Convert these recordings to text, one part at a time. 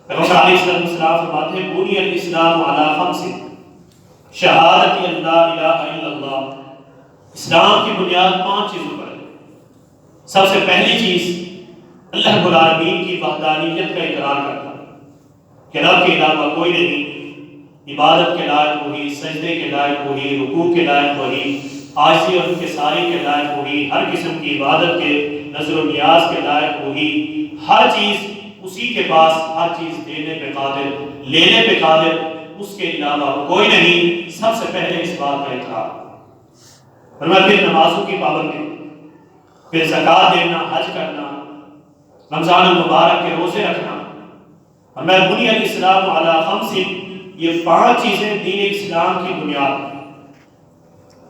پیغمبر علیہ السلام فرماتے ہیں بنی الاسلام علی خمس، شہادت ان لا الہ الا اللہ، اسلام کی بنیاد 5 چیزوں پر ہے۔ سب سے پہلی چیز اللہ رب العالمین کی وحدانیت کا اقرار کرنا کہ رب کے علاوہ کوئی نہیں، عبادت کے لائق وہی، سجدے کے لائق وہی، رکوع کے لائق وہی، عاجزی اور انکساری کے لائق وہی، ہر قسم کی عبادت کے نظر و نیاز کے لائق وہی، ہر چیز اسی کے پاس، ہر چیز دینے پہ قادر، لینے پہ قادر، اس کے علاوہ کوئی نہیں۔ سب سے پہلے اس بات کا اقرار، فرمایا پھر نمازوں کی پابندی، پھر زکوٰۃ دینا، حج کرنا، رمضان المبارک کے روزے رکھنا۔ فرمایا بنی الاسلام علی خمس، یہ 5 چیزیں دین اسلام کی بنیاد۔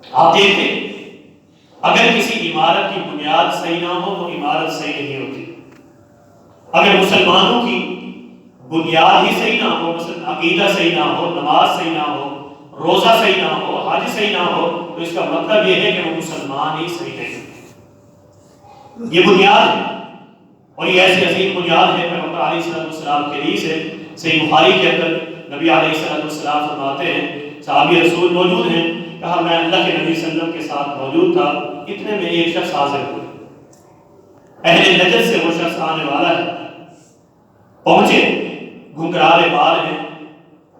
آپ دیکھتے اگر کسی عمارت کی بنیاد صحیح نہ ہو تو عمارت صحیح نہیں ہوتی۔ اگر مسلمانوں کی بنیاد ہی صحیح نہ ہو، مثلا عقیدہ صحیح نہ ہو، نماز صحیح نہ ہو، روزہ صحیح نہ ہو، حج صحیح نہ ہو، تو اس کا مطلب یہ ہے کہ وہ مسلمان ہی صحیح نہیں۔ یہ بنیاد ہے، اور یہ ایسی عظیم بنیاد ہے۔ پیغمبر علیہ السلام کے حدیث ہے صحیح بخاری کے اندر، نبی علیہ السلام فرماتے ہیں صحابی رسول موجود ہیں، کہا میں اللہ کے نبی صلی اللہ علیہ وسلم کے ساتھ موجود تھا، اتنے میں ایک شخص حاضر ہوئے، اہل نجد سے وہ شخص آنے والا ہے، پہنچے، گھنگرالے بال ہیں،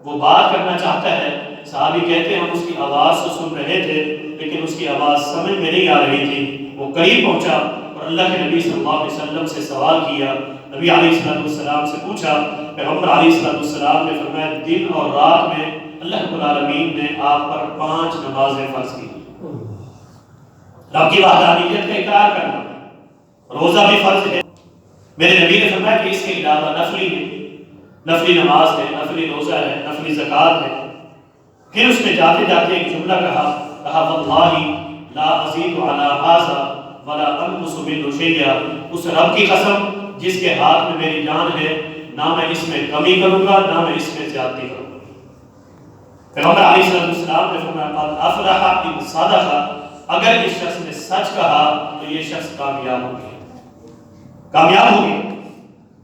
وہ بات کرنا چاہتا ہے۔ صحابی کہتے ہیں ہم اس کی آواز تو سن رہے تھے لیکن اس کی آواز سمجھ میں نہیں آ رہی تھی۔ وہ قریب پہنچا اور اللہ کے نبی صلی اللہ علیہ وسلم سے سوال کیا، نبی علیہ السلام سے پوچھا۔ پیغمبر علیہ السلام نے فرمایا دن اور رات میں اللہ رب العالمین نے آپ پر 5 نمازیں فرض کی۔ رب کی وحدانیت کا اقرار کرنا، روزہ بھی فرض ہے۔ میرے نبی نے فرمایا کہ اس کے علاوہ نفلی ہے، نفلی نماز ہے، نفلی روزہ ہے، نفلی زکوٰۃ ہے۔ پھر اس نے جاتے جاتے ایک جملہ کہا واللہ لا ازید علی ھذا ولا انقص منہ شیئا، اس رب کی قسم جس کے ہاتھ میں میری جان ہے، نہ میں اس میں کمی کروں گا نہ میں اس میں زیادتی کروں گا۔ پیغمبر علیہ السلام نے فرمایا قد افلح ان صدق، اگر اس شخص نے سچ کہا تو یہ شخص کامیاب ہو گیا، کامیاب ہو گیا۔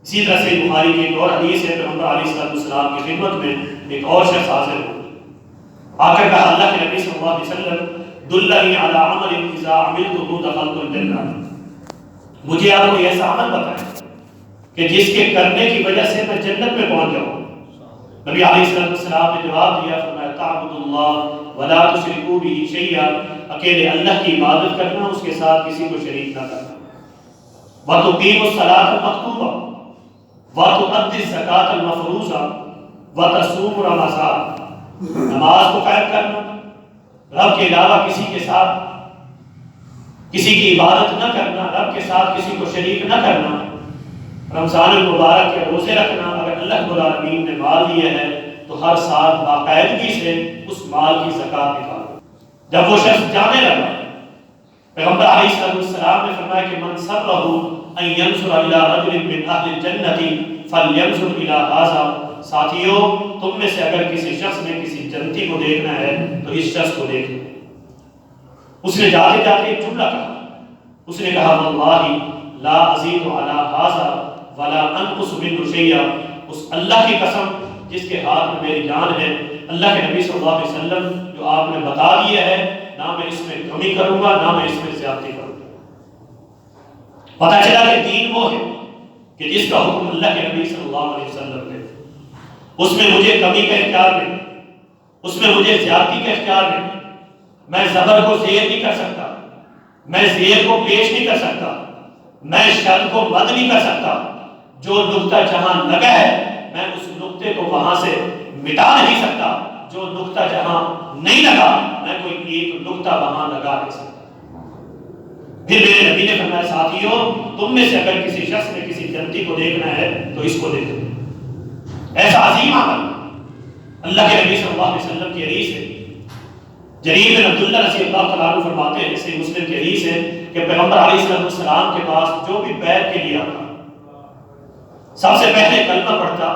اسی طرح سے بخاری کی ایک اور حدیث ہے، پیغمبر علیہ السلام کی خدمت میں ایک اور شخص حاضر ہو، آ کر کہا اللہ کے نبی صلی اللہ علیہ وسلم دلنی علی عمل اذا عملته دخلت الجنہ، مجھے آپ کو ایسا عمل بتائیں کہ جس کے کرنے کی وجہ سے میں جنت میں پہنچ جاؤں۔ نبی علیہ السلام نے جواب دیا، فرمایا تعبد اللہ ولا تشرکوا به شیئا، اکیلے اللہ کی عبادت کرنا، اس کے ساتھ کسی کو شریک نہ کرنا، وتقیم الصلاۃ المکتوبہ وتؤدی الزکاۃ المفروضہ وتصوم رمضان، نماز کو قائم کرنا، رب کے علاوہ کسی کے ساتھ کسی کی عبادت نہ کرنا، رب کے ساتھ کسی کو شریک نہ کرنا، رمضان المبارک کے روزے رکھنا۔ اگر اللہ رب العالمین نے مال دیا ہے تو ہر سال باقاعدگی سے اس مال کی زکوٰۃ نکالو۔ جب وہ شخص جانے لگا، پیغمبر علیہ السلام نے فرمایا کہ من سرہ ان ینظر الی رجل من اہل الجنۃ فلینظر الی ھذا، ساتھیو تم میں سے اگر کسی شخص نے کسی جنتی کو دیکھنا ہے تو اس شخص کو دیکھو۔ اس نے جاتے جاتے ایک جملہ کہا، اس نے کہا واللہ لا ازید علی ھذا ولا انقص منہ شیئا، اس اللہ کی قسم جس کے ہاتھ میں میری جان ہے، اللہ کے نبی صلی اللہ علیہ وسلم جو آپ نے بتا دیا ہے، نہ میں اس میں کمی کروں گا نہ میں اس میں زیادتی کروں گا۔ پتہ چلا کہ دین وہ ہے کہ جس کا حکم اللہ کے نبی صلی اللہ علیہ وسلم نے، اس میں مجھے کمی کا اختیار نہیں، اس میں مجھے زیادتی کا اختیار نہیں، میں زبر کو زیر نہیں کر سکتا، میں زیر کو پیش نہیں کر سکتا، میں شر کو مد نہیں کر سکتا۔ جو نقطہ جہاں لگا ہے میں اس نقطے کو وہاں سے مٹا نہیں سکتا، جو نقطہ جہاں نہیں لگا میں کوئی ایک نقطہ وہاں لگا نہیں سکتا۔ پھر میرے نبی نے فرمایا ساتھیو تم میں سے اگر کسی شخص نے کسی جنتی کو دیکھنا ہے تو اس کو دیکھو۔ ایسا عظیم عمل اللہ کے نبی صلی اللہ علیہ وسلم کی حدیث ہے، جریر بن عبداللہ رضی اللہ تعالیٰ عنہ فرماتے ہیں، صحیح مسلم کی حدیث ہے کہ پیغمبر علیہ السلام کے پاس جو بھی بیعت کے لیے آتا سب سے پہلے کلمہ پڑھتا،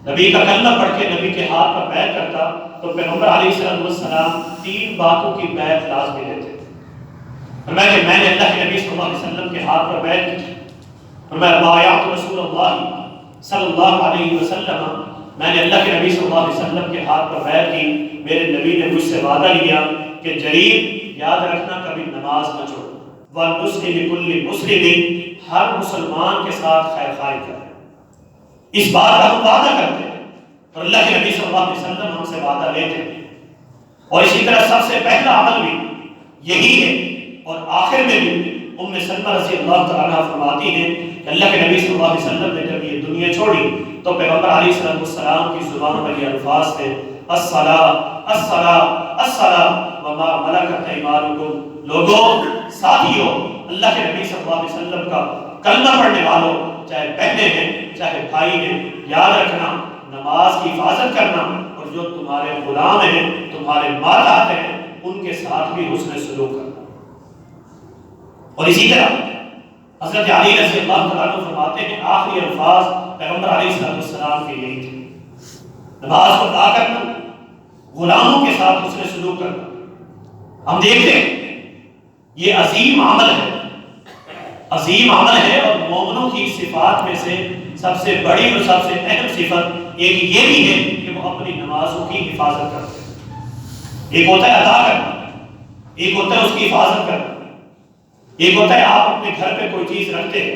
نبی کا کلمہ پڑھ کے نبی کے ہاتھ پر بیعت کرتا تو پیغمبر علیہ السلام 3 باتوں کی بیعت لازمی لیتے۔ فرمایا کہ میں نے اللہ کے نبی صلی اللہ علیہ وسلم کے ہاتھ پر بیعت کی، فرمایا بایعت رسول اللہ صلی اللہ علیہ وسلم، میں نے اللہ کے نبی صلی اللہ علیہ وسلم کے ہاتھ پر بیعت کی، میرے نبی نے مجھ سے وعدہ لیا کہ جریر یاد رکھنا کبھی نماز نہ چھوڑ، وَالْمُسْلِمِ لِكُلِّ مُسْلِمٍ، ہر مسلمان کے ساتھ خیر خواہی کر۔ اس بات کا ہم وعدہ کرتے ہیں اور اللہ کے نبی صلی اللہ علیہ وسلم ہم سے وعدہ لیتے ہیں، اور اسی طرح سب سے پہلا عمل بھی یہی ہے، اور آخر میں بھی ام سلمہ رضی اللہ تعالیٰ فرماتی ہیں کہ اللہ کے نبی صلی اللہ علیہ وسلم نے جب یہ دنیا چھوڑی تو پیغمبر علیہ السلام کی زبان پر یہ الفاظ تھے، الصلاۃ الصلاۃ الصلاۃ وما ملکت ایمانکم، لوگوں ساتھیوں، اللہ کے نبی صلی اللہ علیہ وسلم کا کلمہ پڑھنے والوں، چاہے بہنیں ہیں چاہے بھائی ہیں، یاد رکھنا نماز کی حفاظت کرنا، اور جو تمہارے غلام ہیں تمہارے ماتحت ہیں ان کے ساتھ بھی حسن سلوک کرنا۔ اور اسی طرح حضرت علی رضی اللہ تعالیٰ عنہ فرماتے ہیں آخری الفاظ پیغمبر علیہ السلام کے یہی تھے، نماز کو ادا کرنا، غلاموں کے ساتھ حسن سلوک کرنا۔ ہم دیکھتے ہیں یہ عظیم عمل ہے، عظیم عمل ہے، اور مومنوں کی صفات میں سے سب سے بڑی اور سب سے اہم صفت ایک یہ بھی ہے کہ وہ اپنی نمازوں کی حفاظت کرتے ہیں۔ ایک ہوتا ہے ادا کرنا، ایک ہوتا ہے اس کی حفاظت کرنا، ایک ہوتا ہے آپ اپنے گھر پہ کوئی چیز رکھتے ہیں،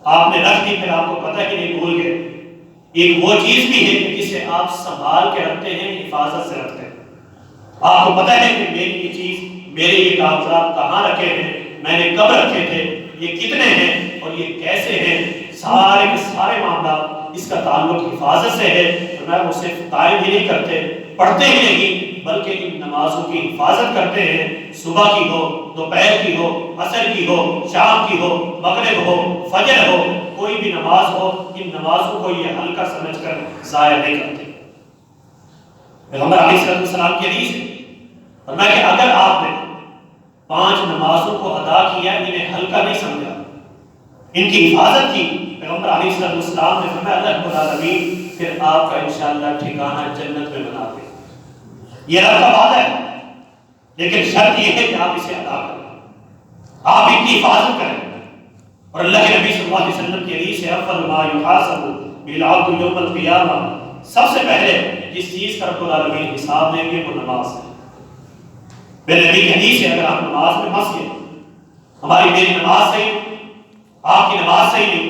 آپ نے رکھ دی پھر آپ کو پتہ ہے کہ نہیں بھول گئے، ایک وہ چیز بھی ہے کہ جسے آپ سنبھال کے رکھتے ہیں، حفاظت سے رکھتے ہیں، آپ کو پتہ ہے کہ میری یہ چیز، میرے یہ کاغذات کہاں رکھے ہیں، میں نے کب رکھے تھے، یہ کتنے ہیں اور یہ کیسے ہیں، سارے کے سارے معاملات اس کا تعلق حفاظت سے ہے۔ تو میں وہ صرف قائم ہی نہیں کرتے، پڑھتے ہی نہیں، بلکہ ان نمازوں کی حفاظت کرتے ہیں، صبح کی ہو، دوپہر کی ہو، عصر کی ہو، شام کی ہو، مغرب ہو، فجر ہو، کوئی بھی نماز ہو، ان نمازوں کو یہ ہلکا سمجھ کر ضائع نہیں کرتے۔ پیغمبر علیہ السلام کی حدیث ہے، فرمایا کہ اگر آپ نے 5 نمازوں کو ادا کیا، انہیں ہلکا نہیں سمجھا، ان کی حفاظت کی، پیغمبر علیہ السلام نے فرمایا اللہ رب العالمین پھر آپ کا انشاءاللہ ٹھکانہ جنت میں بنا دے۔ یہ رب کا وعدہ ہے، لیکن شرط یہ ہے کہ آپ اسے ادا کریں، آپ ان کی حفاظت کریں۔ اور اللہ کے نبی صلی اللہ علیہ وسلم کی حدیث ہے افضل ما یحاسب به العبد یوم القیامہ، سب سے پہلے جس چیز کا رب العالمین حساب لیں گے وہ نماز ہے۔ میرے نبی کی حدیث ہے اگر آپ نماز میں پھنس گئے، ہماری میری نماز صحیح، آپ کی نماز صحیح نہیں،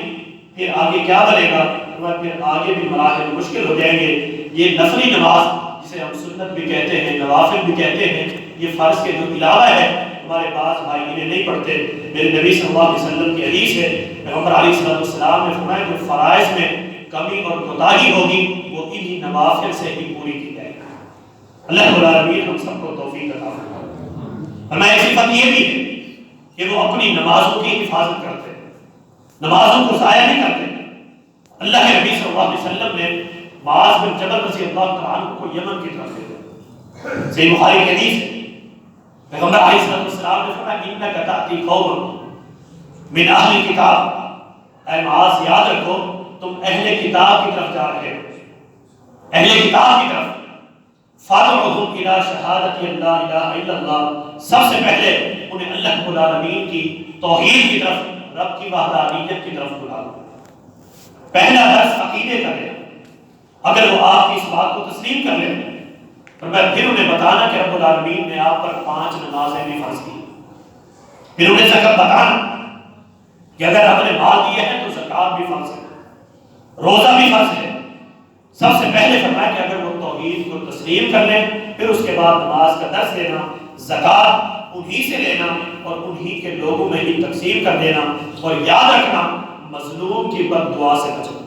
پھر آگے کیا بنے گا؟ پھر آگے بھی مراحل مشکل ہو جائیں گے۔ یہ نفلی نماز جسے ہم سنت بھی کہتے ہیں، نوافل بھی کہتے ہیں، یہ فرض کے جو علاوہ ہے، ہمارے بعض بھائی انہیں نہیں پڑھتے۔ میرے نبی صلی اللہ علیہ وسلم کی حدیث ہے، پیغمبر علیہ السلام نے فرمایا جو فرائض میں کمی اور کوتاہی ہوگی وہ انہی نوافل سے ہی پوری کی جائے گی۔ اللہ رب العالمین ہم سب کو توفیق عطا فرمائے۔ فرمایا صفت یہ بھی ہے کہ وہ اپنی نمازوں کی حفاظت کرتے ہیں، نمازوں کو ضائع نہیں کرتے۔ اللہ کے نبی صلی اللہ علیہ وسلم نے معاذ بن جبل رضی اللہ تعالیٰ عنہ کو یمن کی طرف بھیجا، صحیح بخاری کی حدیث ہے، پیغمبر علیہ السلام نے فرمایا انک تأتی قوما من اہل کتاب، اے معاذ یاد رکھو تم اہل کتاب کی طرف جا رہے ہو، اہل کتاب کی طرف، فادعوہم الی شہادت ان لا الہ الا اللہ، سب سے پہلے انہیں اللہ رب العالمین کی توحید کی طرف، رب کی وحدانیت کی طرف بلا دو۔ پہلا درس عقیدے کا ہے، اگر وہ آپ کی اس بات کو تسلیم کر لیں تو میں پھر انہیں بتانا کہ رب العالمین نے آپ پر 5 نمازیں بھی فرض کی، پھر انہیں زکوٰۃ بتانا کہ اگر آپ نے مال دیا ہے تو زکوٰۃ بھی فرض ہے، روزہ بھی فرض ہے۔ سب سے پہلے فرمایا کہ اگر وہ توحید کو تسلیم کر لیں پھر اس کے بعد نماز کا درس لینا، زکوٰۃ انہی سے لینا اور انہی کے لوگوں میں ہی تقسیم کر دینا، اور یاد رکھنا مظلوم کی بد دعا سے بچنا۔